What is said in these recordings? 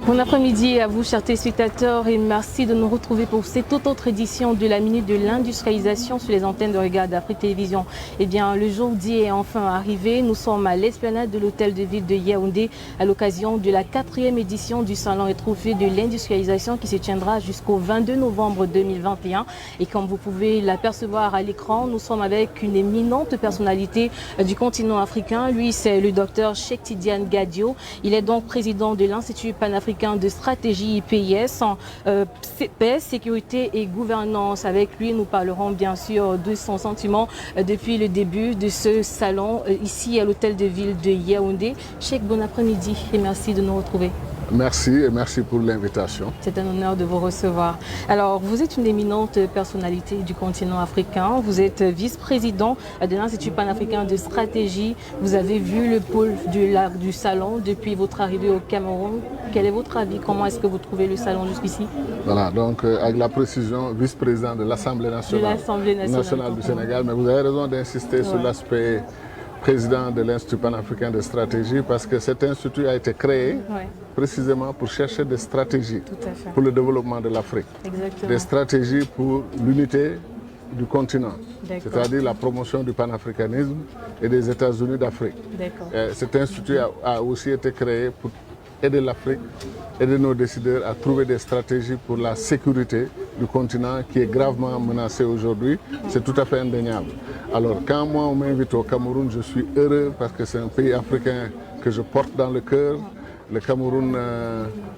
Bon après-midi à vous, chers téléspectateurs, et merci de nous retrouver pour cette toute autre édition de la Minute de l'industrialisation sur les antennes de Regard d'Afrique Télévision. Eh bien, le jour dit est enfin arrivé. Nous sommes à l'esplanade de l'hôtel de ville de Yaoundé à l'occasion de la 4e édition du Salon et Trophée de l'industrialisation qui se tiendra jusqu'au 22 novembre 2021. Et comme vous pouvez l'apercevoir à l'écran, nous sommes avec une éminente personnalité du continent africain. Lui, c'est le docteur Cheikh Tidiane Gadio. Il est donc président de l'Institut panafricain de stratégie IPIS, paix, sécurité et gouvernance. Avec lui, nous parlerons bien sûr de son sentiment depuis le début de ce salon ici à l'hôtel de ville de Yaoundé. Cheikh, bon après-midi et merci de nous retrouver. Merci et merci pour l'invitation. C'est un honneur de vous recevoir. Alors, vous êtes une éminente personnalité du continent africain. Vous êtes vice-président de l'Institut panafricain de stratégie. Vous avez vu le pôle du salon depuis votre arrivée au Cameroun. Quel est votre avis? Comment est-ce que vous trouvez le salon jusqu'ici? Voilà, donc avec la précision, vice-président de l'Assemblée nationale, du Sénégal. Mais vous avez raison d'insister sur l'aspect président de l'Institut panafricain de stratégie parce que cet institut a été créé précisément pour chercher des stratégies pour le développement de l'Afrique. Des stratégies pour l'unité du continent, c'est-à-dire la promotion du panafricanisme et des États-Unis d'Afrique. Cet institut a aussi été créé pour aider l'Afrique, aider nos décideurs à trouver des stratégies pour la sécurité du continent qui est gravement menacé aujourd'hui. C'est tout à fait indéniable. Alors quand moi on m'invite au Cameroun, je suis heureux parce que c'est un pays africain que je porte dans le cœur. Le Cameroun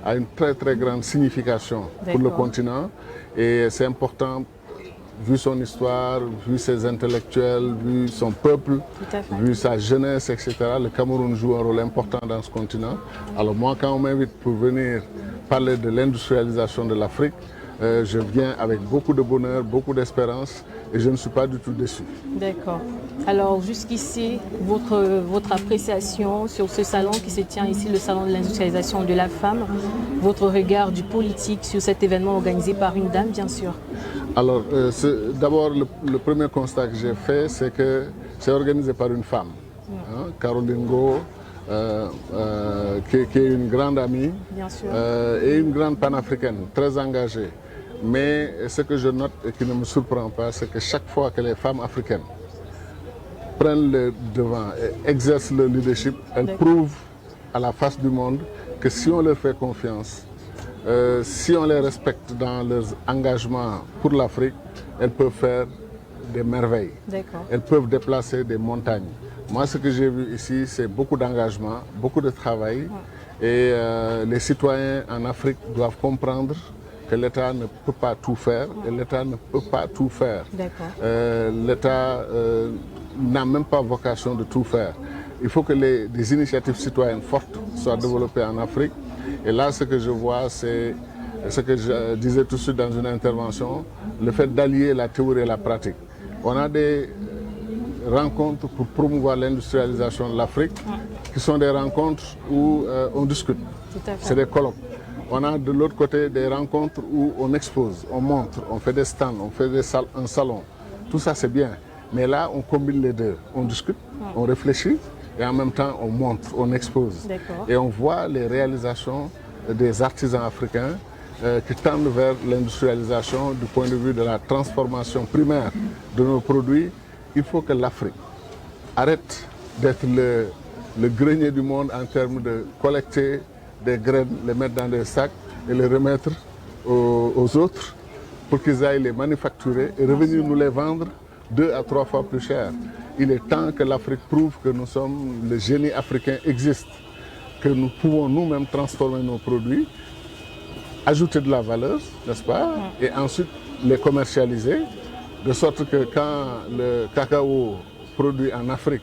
a une très très grande signification pour le continent et c'est important vu son histoire, vu ses intellectuels, vu son peuple, vu sa jeunesse, etc. Le Cameroun joue un rôle important dans ce continent. Alors moi, quand on m'invite pour venir parler de l'industrialisation de l'Afrique, je viens avec beaucoup de bonheur, beaucoup d'espérance et je ne suis pas du tout déçu. D'accord. Alors jusqu'ici, votre appréciation sur ce salon qui se tient ici, le salon de l'industrialisation de la femme, votre regard du politique sur cet événement organisé par une dame, bien sûr. Alors, d'abord, le premier constat que j'ai fait, c'est que c'est organisé par une femme, Caroline Ngo, qui est une grande amie et une grande panafricaine, très engagée. Mais ce que je note et qui ne me surprend pas, c'est que chaque fois que les femmes africaines prennent le devant et exercent le leadership, elles prouvent à la face du monde que si on leur fait confiance, si on les respecte dans leurs engagements pour l'Afrique, elles peuvent faire des merveilles. Elles peuvent déplacer des montagnes. Moi, ce que j'ai vu ici, c'est beaucoup d'engagement, beaucoup de travail. Et les citoyens en Afrique doivent comprendre que l'État ne peut pas tout faire. Et l'État ne peut pas tout faire. L'État n'a même pas vocation de tout faire. Il faut que des initiatives citoyennes fortes soient développées en Afrique. Et là, ce que je vois, c'est ce que je disais tout de suite dans une intervention, le fait d'allier la théorie et la pratique. On a des rencontres pour promouvoir l'industrialisation de l'Afrique, qui sont des rencontres où on discute. C'est des colloques. On a de l'autre côté des rencontres où on expose, on montre, on fait des stands, on fait un salon. Tout ça, c'est bien. Mais là, on combine les deux. On discute, on réfléchit. Et en même temps, on montre, on expose. Et on voit les réalisations des artisans africains qui tendent vers l'industrialisation du point de vue de la transformation primaire de nos produits. Il faut que l'Afrique arrête d'être le grenier du monde en termes de collecter des graines, les mettre dans des sacs et les remettre aux autres pour qu'ils aillent les manufacturer et revenir nous les vendre 2 à 3 fois plus cher. Il est temps que l'Afrique prouve que nous sommes, le génie africain existe, que nous pouvons nous-mêmes transformer nos produits, ajouter de la valeur, n'est-ce pas, et ensuite les commercialiser, de sorte que quand le cacao produit en Afrique,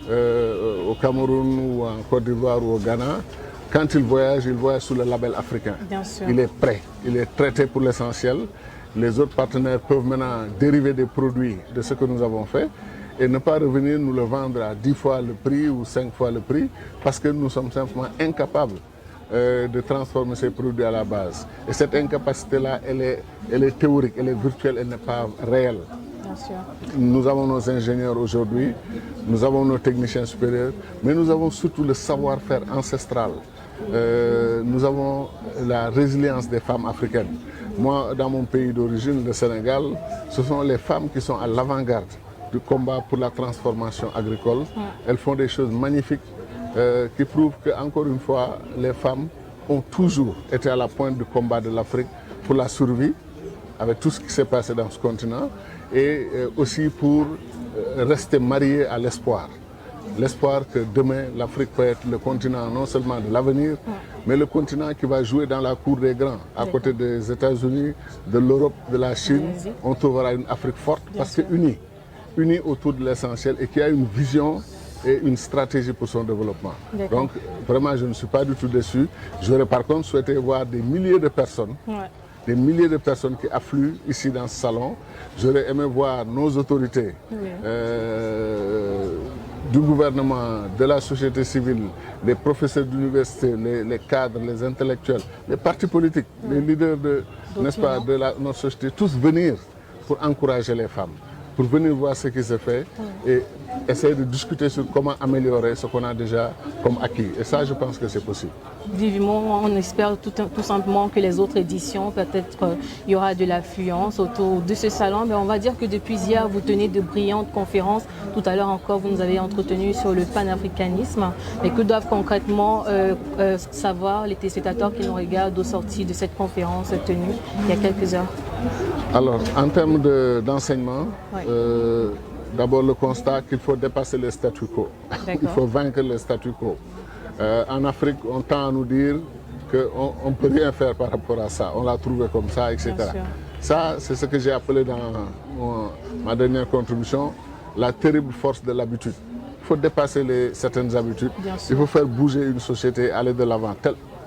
au Cameroun ou en Côte d'Ivoire ou au Ghana, quand il voyage sous le label africain. Il est prêt, il est traité pour l'essentiel. Les autres partenaires peuvent maintenant dériver des produits de ce que nous avons fait et ne pas revenir nous le vendre à 10 fois le prix ou 5 fois le prix parce que nous sommes simplement incapables de transformer ces produits à la base. Et cette incapacité-là, elle est théorique, elle est virtuelle, elle n'est pas réelle. Bien sûr. Nous avons nos ingénieurs aujourd'hui, nous avons nos techniciens supérieurs, mais nous avons surtout le savoir-faire ancestral. Nous avons la résilience des femmes africaines. Moi, dans mon pays d'origine, le Sénégal, ce sont les femmes qui sont à l'avant-garde du combat pour la transformation agricole. Elles font des choses magnifiques qui prouvent qu'encore une fois, les femmes ont toujours été à la pointe du combat de l'Afrique pour la survie, avec tout ce qui s'est passé dans ce continent, et aussi pour rester mariées à l'espoir. L'espoir que demain, l'Afrique peut être le continent non seulement de l'avenir, mais le continent qui va jouer dans la cour des grands. À côté des États-Unis, de l'Europe, de la Chine, on trouvera une Afrique forte parce qu'unie, unie autour de l'essentiel et qui a une vision et une stratégie pour son développement. Donc, vraiment, je ne suis pas du tout déçu. J'aurais par contre souhaité voir des milliers de personnes, des milliers de personnes qui affluent ici dans ce salon. J'aurais aimé voir nos autorités du gouvernement, de la société civile, les professeurs d'université, les cadres, les intellectuels, les partis politiques, les leaders n'est-ce pas, de notre société, tous venir pour encourager les femmes, pour venir voir ce qui se fait et essayer de discuter sur comment améliorer ce qu'on a déjà comme acquis. Et ça, je pense que c'est possible. Vivement, on espère tout simplement que les autres éditions, peut-être il y aura de l'affluence autour de ce salon. Mais on va dire que depuis hier, vous tenez de brillantes conférences. Tout à l'heure encore, vous nous avez entretenu sur le panafricanisme. Mais que doivent concrètement savoir les téléspectateurs qui nous regardent au sorti de cette conférence tenue il y a quelques heures? Alors, en termes d'enseignement, d'abord le constat qu'il faut dépasser le statu quo. Il faut vaincre le statu quo. En Afrique, on tend à nous dire qu'on ne peut rien faire par rapport à ça. On l'a trouvé comme ça, etc. Ça, c'est ce que j'ai appelé dans ma dernière contribution, la terrible force de l'habitude. Il faut dépasser certaines habitudes. Il faut faire bouger une société, aller de l'avant.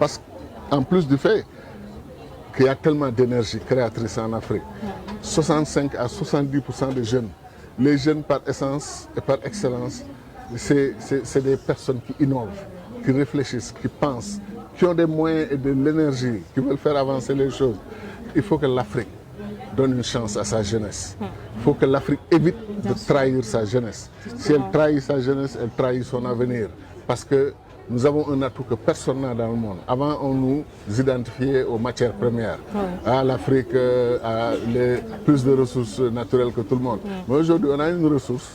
Parce qu'en plus du fait qu'il y a tellement d'énergie créatrice en Afrique, 65 à 70% des jeunes, les jeunes par essence et par excellence, c'est des personnes qui innovent, qui réfléchissent, qui pensent, qui ont des moyens et de l'énergie, qui veulent faire avancer les choses. Il faut que l'Afrique donne une chance à sa jeunesse. Il faut que l'Afrique évite de trahir sa jeunesse. Si elle trahit sa jeunesse, elle trahit son avenir. Parce que nous avons un atout que personne n'a dans le monde. Avant, on nous identifiait aux matières premières. L'Afrique a plus de ressources naturelles que tout le monde. Mais aujourd'hui, on a une ressource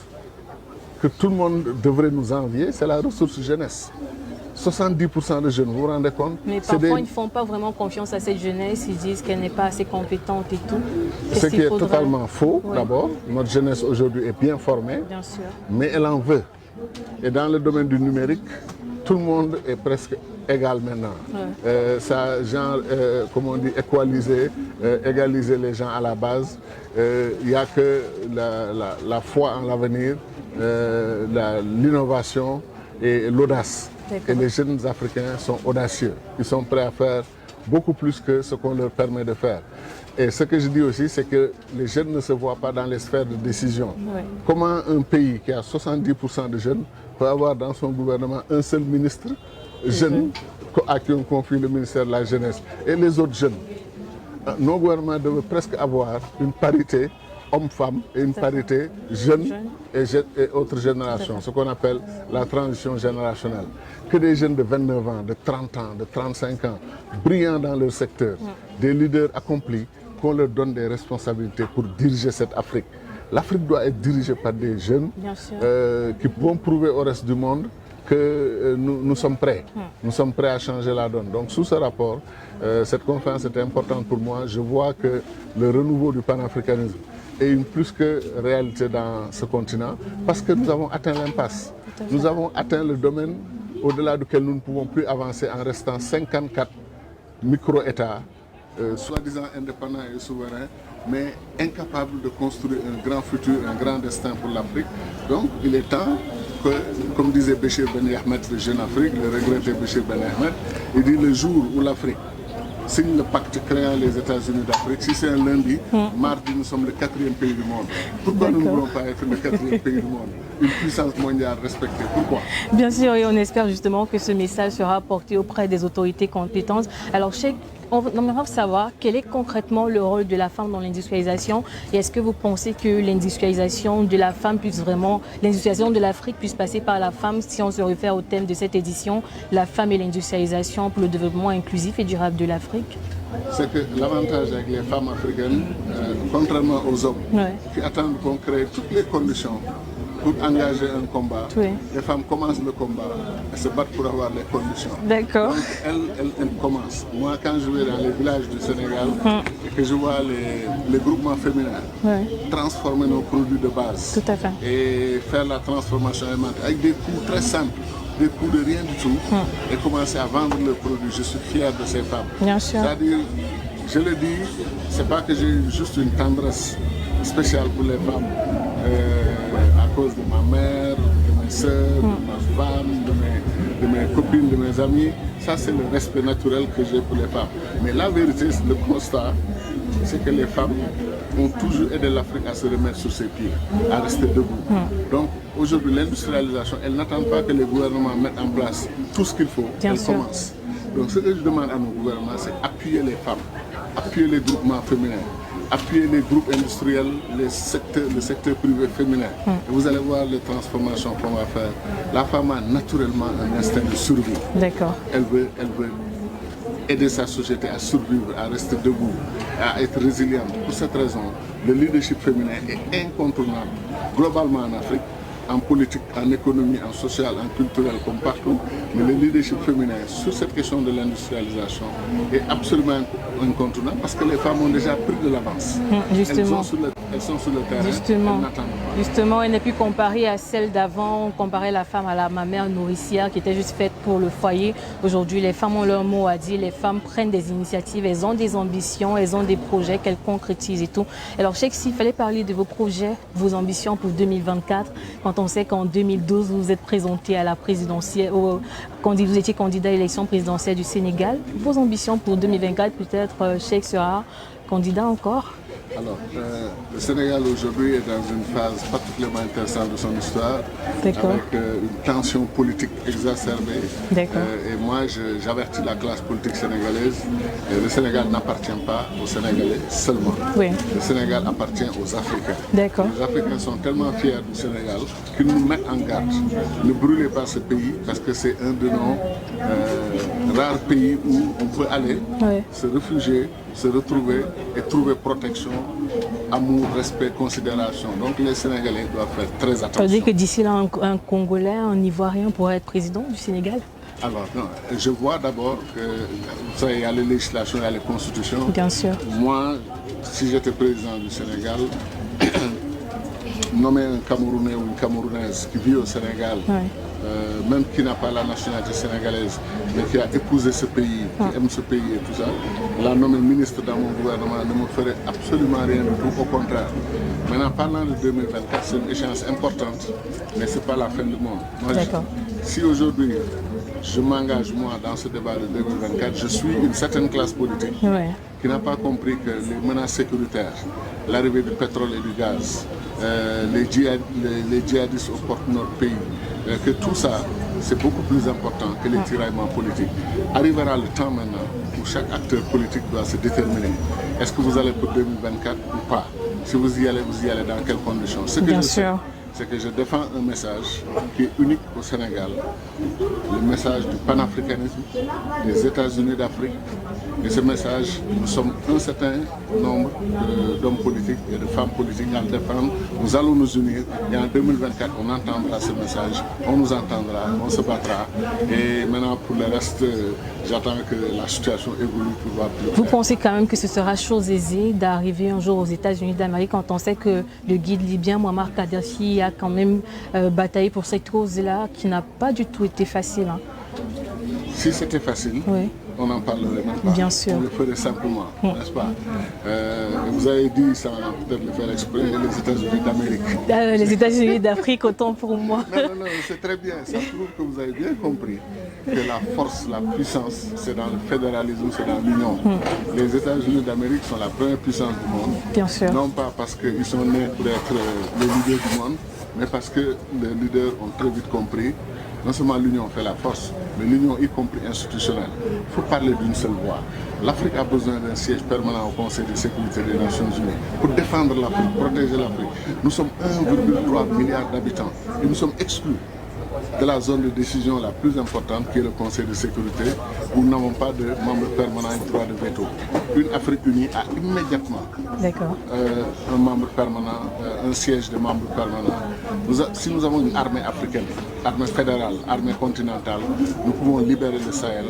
que tout le monde devrait nous envier, c'est la ressource jeunesse. 70% de jeunes, vous vous rendez compte? Mais parfois, ils ne font pas vraiment confiance à cette jeunesse. Ils disent qu'elle n'est pas assez compétente et tout. Ce qui est totalement faux, d'abord. Notre jeunesse aujourd'hui est bien formée, mais elle en veut. Et dans le domaine du numérique, tout le monde est presque égal maintenant. Ça, genre, comme on dit, égaliser les gens à la base. Il n'y a que la foi en l'avenir, l'innovation et l'audace. Et les jeunes Africains sont audacieux. Ils sont prêts à faire beaucoup plus que ce qu'on leur permet de faire. Et ce que je dis aussi, c'est que les jeunes ne se voient pas dans les sphères de décision. Comment un pays qui a 70% de jeunes peut avoir dans son gouvernement un seul ministre jeune à qui on confie le ministère de la jeunesse et les autres jeunes? Nos gouvernements devraient presque avoir une parité hommes-femmes et une parité jeunes et autres générations, ce qu'on appelle la transition générationnelle. Que des jeunes de 29 ans, de 30 ans, de 35 ans, brillants dans leur secteur, des leaders accomplis, qu'on leur donne des responsabilités pour diriger cette Afrique. L'Afrique doit être dirigée par des jeunes qui vont prouver au reste du monde que nous sommes prêts. Nous sommes prêts à changer la donne. Donc sous ce rapport, cette conférence était importante pour moi. Je vois que le renouveau du panafricanisme est une plus que réalité dans ce continent parce que nous avons atteint l'impasse. Nous avons atteint le domaine au-delà duquel nous ne pouvons plus avancer en restant 54 micro-États, soi-disant indépendants et souverains, mais incapables de construire un grand futur, un grand destin pour l'Afrique. Donc il est temps que, comme disait Béchir Ben Ahmed, le Jeune Afrique, le regretté Béchir Ben Ahmed, il dit le jour où l'Afrique signe le pacte créant les États-Unis d'Afrique, si c'est un lundi, mardi nous sommes le 4e pays du monde. Pourquoi nous ne voulons pas être le 4e pays du monde? Une puissance mondiale respectée. Pourquoi? Bien sûr, et on espère justement que ce message sera porté auprès des autorités compétentes. Alors, on aimerait savoir quel est concrètement le rôle de la femme dans l'industrialisation et est-ce que vous pensez que l'industrialisation de la femme puisse vraiment, l'industrialisation de l'Afrique puisse passer par la femme si on se réfère au thème de cette édition, la femme et l'industrialisation pour le développement inclusif et durable de l'Afrique? C'est que l'avantage avec les femmes africaines, contrairement aux hommes, qui attendent qu'on crée toutes les conditions pour engager un combat, les femmes commencent le combat et se battent pour avoir les conditions. D'accord. Donc elles commencent. Moi, quand je vais dans les villages du Sénégal et que je vois les groupements féminins transformer nos produits de base et faire la transformation alimentaire avec des coûts très simples, des coûts de rien du tout, et commencer à vendre le produit, je suis fier de ces femmes. Bien sûr. C'est-à-dire, je le dis, c'est pas que j'ai juste une tendresse spéciale pour les femmes. À cause de ma mère, de mes soeurs, de ma femme, de mes copines, de mes amis. Ça, c'est le respect naturel que j'ai pour les femmes. Mais la vérité, le constat, c'est que les femmes ont toujours aidé l'Afrique à se remettre sur ses pieds, à rester debout. Donc, aujourd'hui, l'industrialisation, elle n'attend pas que les gouvernements mettent en place tout ce qu'il faut. Elle commence. Donc, ce que je demande à nos gouvernements, c'est appuyer les femmes, appuyer les groupements féminins, appuyer les groupes industriels, le secteur privé féminin. Et vous allez voir les transformations qu'on va faire. La femme a naturellement un instinct de survie. D'accord. Elle veut aider sa société à survivre, à rester debout, à être résiliente. Pour cette raison, le leadership féminin est incontournable globalement en Afrique, en politique, en économie, en social, en culturel, comme partout. Mais le leadership féminin sur cette question de l'industrialisation est absolument incontournable parce que les femmes ont déjà pris de l'avance. Justement. Elles sont sur le terrain, justement. elles n'attendent pas. Justement, elle n'est plus comparée à celle d'avant. On comparait la femme à ma mère nourricière qui était juste faite pour le foyer. Aujourd'hui, les femmes ont leur mot à dire. Les femmes prennent des initiatives, elles ont des ambitions, elles ont des projets qu'elles concrétisent et tout. Alors, je sais que s'il fallait parler de vos projets, vos ambitions pour 2024, quand on sait qu'en 2012, vous vous êtes présenté à la présidentielle, vous étiez candidat à l'élection présidentielle du Sénégal. Vos ambitions pour 2024, peut-être, Cheikh sera candidat encore? Alors, le Sénégal aujourd'hui est dans une phase particulièrement intéressante de son histoire, avec une tension politique exacerbée. Et moi, j'avertis la classe politique sénégalaise, le Sénégal n'appartient pas aux Sénégalais seulement. Le Sénégal appartient aux Africains. Les Africains sont tellement fiers du Sénégal qu'ils nous mettent en garde. Ne brûlez pas ce pays parce que c'est un de nos rares pays où on peut aller se réfugier, se retrouver et trouver protection, amour, respect, considération. Donc les Sénégalais doivent faire très attention. Ça veut dire que d'ici là, un Congolais, un Ivoirien pourrait être président du Sénégal? Alors, non, je vois d'abord que il y a les législations, il y a les constitutions. Bien sûr. Moi, si j'étais président du Sénégal, nommer un Camerounais ou une Camerounaise qui vit au Sénégal, même qui n'a pas la nationalité sénégalaise, mais qui a épousé ce pays, qui aime ce pays et tout ça, la nommer ministre dans mon gouvernement ne me ferait absolument rien du tout, au contraire. Maintenant, parlant de 2024, c'est une échéance importante, mais ce n'est pas la fin du monde. Moi, si aujourd'hui je m'engage, moi, dans ce débat de 2024, je suis une certaine classe politique qui n'a pas compris que les menaces sécuritaires, l'arrivée du pétrole et du gaz, les djihadistes aux portes de notre pays, que tout ça, c'est beaucoup plus important que les tiraillements politiques. Arrivera le temps maintenant où chaque acteur politique doit se déterminer. Est-ce que vous allez pour 2024 ou pas? Si vous y allez dans quelles conditions? Bien sûr. C'est que je défends un message qui est unique au Sénégal, le message du panafricanisme, des États-Unis d'Afrique. Et ce message, nous sommes un certain nombre d'hommes politiques et de femmes politiques à le défendre. Nous allons nous unir et en 2024, on entendra ce message, on nous entendra, on se battra. Et maintenant, pour le reste, j'attends que la situation évolue pour voir plus. Vous pensez quand même que ce sera chose aisée d'arriver un jour aux États-Unis d'Amérique quand on sait que le guide libyen Mouammar Kadhafi a quand même bataillé pour cette cause-là qui n'a pas du tout été facile. Si c'était facile, on n'en parlerait même pas. Bien sûr. On le ferait simplement, n'est-ce pas? Vous avez dit, sans peut-être le faire exprès, les États-Unis d'Amérique. Les États-Unis d'Afrique, autant pour moi. Non, c'est très bien. Ça prouve que vous avez bien compris que la force, la puissance, c'est dans le fédéralisme, c'est dans l'union. Les États-Unis d'Amérique sont la première puissance du monde. Bien sûr. Non pas parce qu'ils sont nés pour être les leaders du monde, mais parce que les leaders ont très vite compris non seulement l'union fait la force, mais l'union y compris institutionnelle. Il faut parler d'une seule voix. L'Afrique a besoin d'un siège permanent au Conseil de sécurité des Nations Unies pour défendre l'Afrique, protéger l'Afrique. Nous sommes 1,3 milliard d'habitants et nous sommes exclus de la zone de décision la plus importante qui est le Conseil de sécurité, où nous n'avons pas de membres permanents et droit de veto. Une Afrique unie a immédiatement un membre permanent, un siège de membres permanents. Si nous avons une armée africaine, armée fédérale, armée continentale, nous pouvons libérer le Sahel,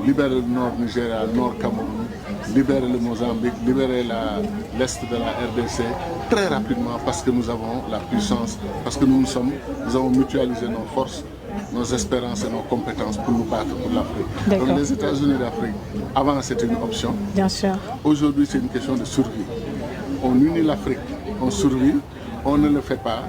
libérer le nord Nigeria, le nord Cameroun, libérer le Mozambique, libérer l'est de la RDC très rapidement parce que nous avons la puissance, parce que nous avons mutualisé nos forces, nos espérances et nos compétences pour nous battre pour l'Afrique. Donc les États-Unis d'Afrique, avant c'était une option. Bien sûr. Aujourd'hui c'est une question de survie. On unit l'Afrique, on survit, on ne le fait pas.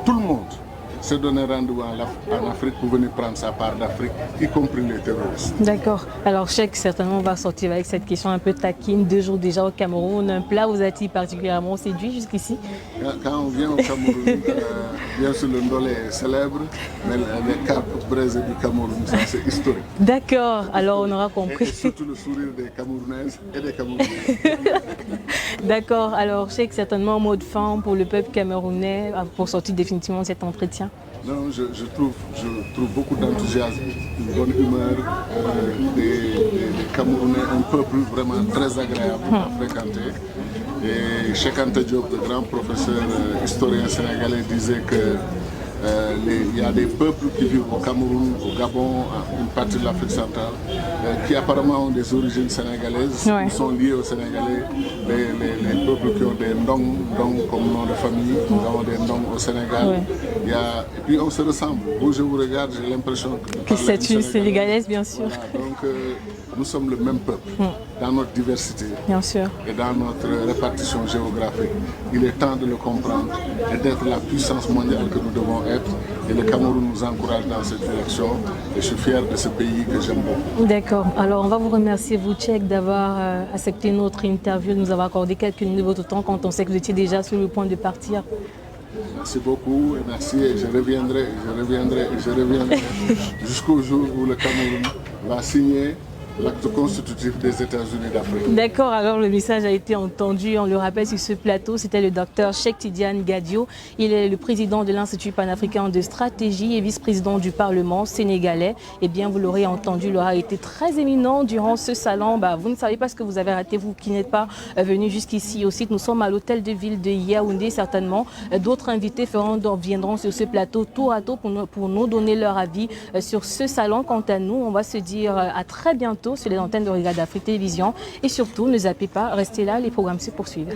Tout le monde se donner rendez-vous en Afrique pour venir prendre sa part d'Afrique, y compris les terroristes. D'accord. Alors, Cheikh, certainement, on va sortir avec cette question un peu taquine. 2 jours déjà au Cameroun, un plat vous a-t-il particulièrement séduit jusqu'ici? Quand on vient au Cameroun, bien sûr le ndolé est célèbre, mais les carpes braisées du Cameroun, c'est historique. D'accord, alors on aura compris. Et surtout le sourire des Camerounaises et des Camerounais. D'accord, alors Cheikh, certainement un mot de fin pour le peuple camerounais pour sortir définitivement de cet entretien. Non, je trouve beaucoup d'enthousiasme, une bonne humeur, des Camerounais, un peuple vraiment très agréable à fréquenter. Et Cheikh Anta Diop, le grand professeur historien sénégalais, disait que il y a des peuples qui vivent au Cameroun, au Gabon, une partie de l'Afrique centrale, qui apparemment ont des origines sénégalaises, qui sont liés aux Sénégalais, les peuples qui ont des ndong comme nom de famille, nous avons des ndong au Sénégal. Et puis on se ressemble. Où je vous regarde, j'ai l'impression que c'est une sénégalaise, bien sûr. Voilà, donc nous sommes le même peuple, dans notre diversité bien sûr. Et dans notre répartition géographique. Il est temps de le comprendre et d'être la puissance mondiale que nous devons être. Et le Cameroun nous encourage dans cette direction. Et je suis fier de ce pays que j'aime beaucoup. D'accord. Alors on va vous remercier, vous, Cheikh, d'avoir accepté notre interview, de nous avoir accordé quelques minutes de votre temps quand on sait que vous étiez déjà sur le point de partir. Merci beaucoup et merci. Et je reviendrai jusqu'au jour où le Cameroun va signer l'acte constitutif des États-Unis d'Afrique. D'accord, alors le message a été entendu, on le rappelle sur ce plateau, c'était le docteur Cheikh Tidiane Gadio. Il est le président de l'Institut panafricain de stratégie et vice-président du Parlement sénégalais. Eh bien, vous l'aurez entendu, il aura été très éminent durant ce salon. Vous ne savez pas ce que vous avez raté, vous qui n'êtes pas venu jusqu'ici au site. Nous sommes à l'hôtel de ville de Yaoundé, certainement. D'autres invités viendront sur ce plateau tour à tour pour nous donner leur avis sur ce salon. Quant à nous, on va se dire à très bientôt sur les antennes de Regard d'Afrique Télévision. Et surtout, ne zappez pas, restez là, les programmes se poursuivent.